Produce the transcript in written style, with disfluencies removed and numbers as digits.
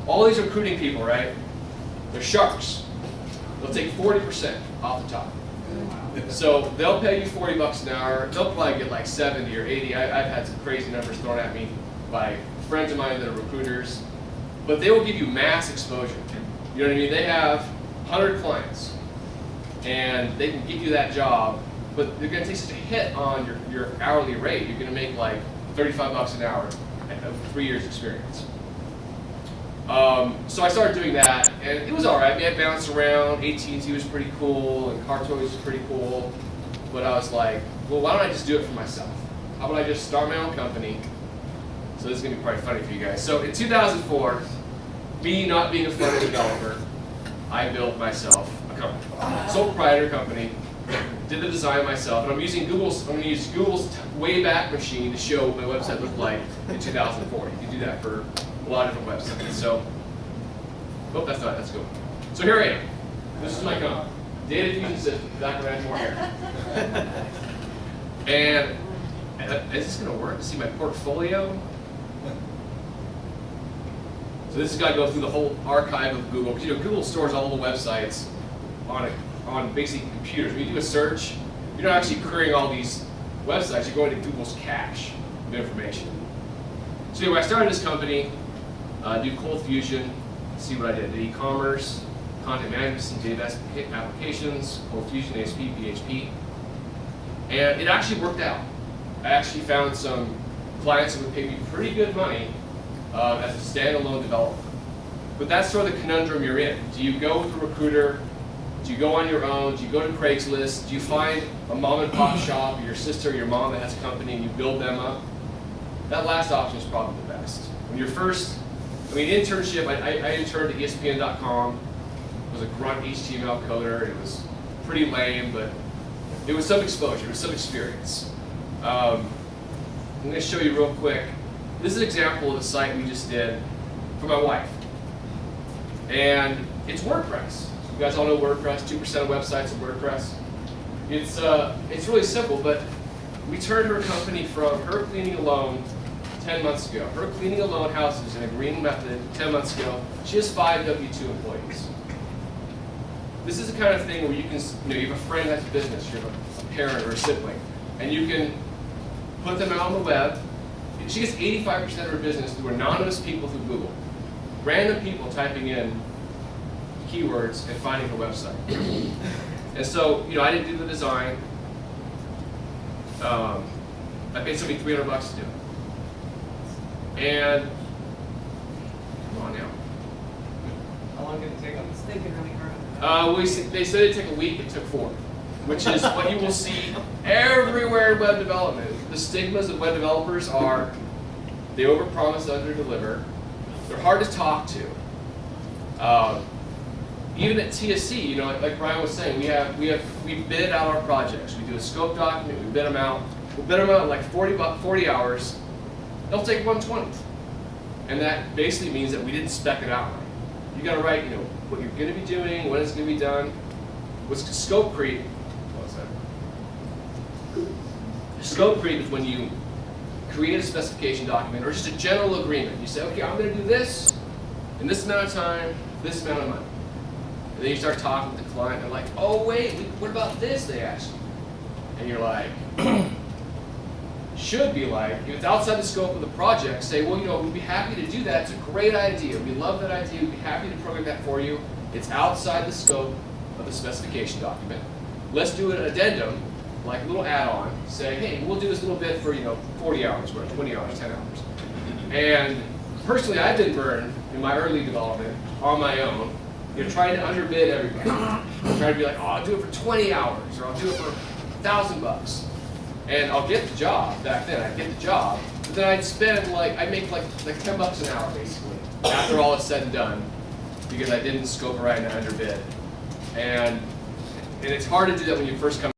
all these recruiting people, right? They're sharks. They'll take 40% off the top. So they'll pay you $40 an hour. They'll probably get like 70 or 80. I've had some crazy numbers thrown at me by friends of mine that are recruiters. But they will give you mass exposure. You know what I mean? They have 100 clients, and they can get you that job, but they're going to take such a hit on your hourly rate. You're going to make like $35 an hour of 3 years experience. So I started doing that, and it was all right. I mean, I bounced around. AT&T was pretty cool, and Car Toys was pretty cool. But I was like, well, why don't I just do it for myself? How about I just start my own company? So this is going to be quite funny for you guys. So in 2004, me not being a front-end developer, I built myself a company, sole proprietor company. Did the design myself, and I'm going to use Google's Wayback Machine to show what my website looked like in 2004. You can do that for a lot of different websites. So, oh, that's not, that's good. So here I am. This is my company. Data Fusion System, back when I had more hair. And is this going to work? See my portfolio? So this has got to go through the whole archive of Google, because Google stores all the websites on basically computers. When you do a search, you're not actually querying all these websites, you're going to Google's cache of information. So anyway, I started this company, do cold fusion, see what I did. E-commerce, content management, some database applications, cold fusion, ASP, PHP. And it actually worked out. I actually found some clients that would pay me pretty good money as a standalone developer. But that's sort of the conundrum you're in. Do you go with a recruiter? Do you go on your own? Do you go to Craigslist? Do you find a mom and pop shop, or your sister or your mom that has a company, and you build them up? That last option is probably the best. When you're first, internship, I interned at ESPN.com. I was a grunt HTML coder. It was pretty lame, but it was some exposure, it was some experience. I'm going to show you real quick. This is an example of a site we just did for my wife. And it's WordPress. You guys all know WordPress, 2% of websites are WordPress. It's really simple, but we turned her company from her cleaning alone 10 months ago. Her cleaning alone houses in a green method 10 months ago. She has 5 W-2 employees. This is the kind of thing where you can, you have a friend that has a business, you have a parent or a sibling, and you can put them out on the web. She gets 85% of her business through anonymous people through Google. Random people typing in keywords and finding her website. And so, I didn't do the design. I paid somebody $300 to do it. And, come on now. How long did it take them? They said it'd take a week, it took 4. Which is what you will see everywhere in web development. The stigmas of web developers are they overpromise, underdeliver. They're hard to talk to. Even at TSC, like Brian was saying, we bid out our projects. We do a scope document, we bid them out. We'll bid them out in like 40 hours. They'll take 120. And that basically means that we didn't spec it out right. You got to write, what you're going to be doing, when it's going to be done. What's scope creep? What's that? Scope creep is when you create a specification document or just a general agreement. You say, okay, I'm going to do this in this amount of time, this amount of money. And then you start talking with the client, and they're like, oh wait, what about this, they ask you. And you're like, should be like, if it's outside the scope of the project, say, well, we'd be happy to do that. It's a great idea. We love that idea. We'd be happy to program that for you. It's outside the scope of the specification document. Let's do an addendum, like a little add-on. Say, hey, we'll do this little bit for 40 hours, or 20 hours, 10 hours. And personally, I've been burned in my early development on my own, trying to underbid everybody. Trying to be like, oh, I'll do it for 20 hours, or I'll do it for $1,000. And I'll get the job. Back then, I'd get the job, but then I'd make like $10 an hour basically after all is said and done, because I didn't scope it right and I underbid. And it's hard to do that when you first come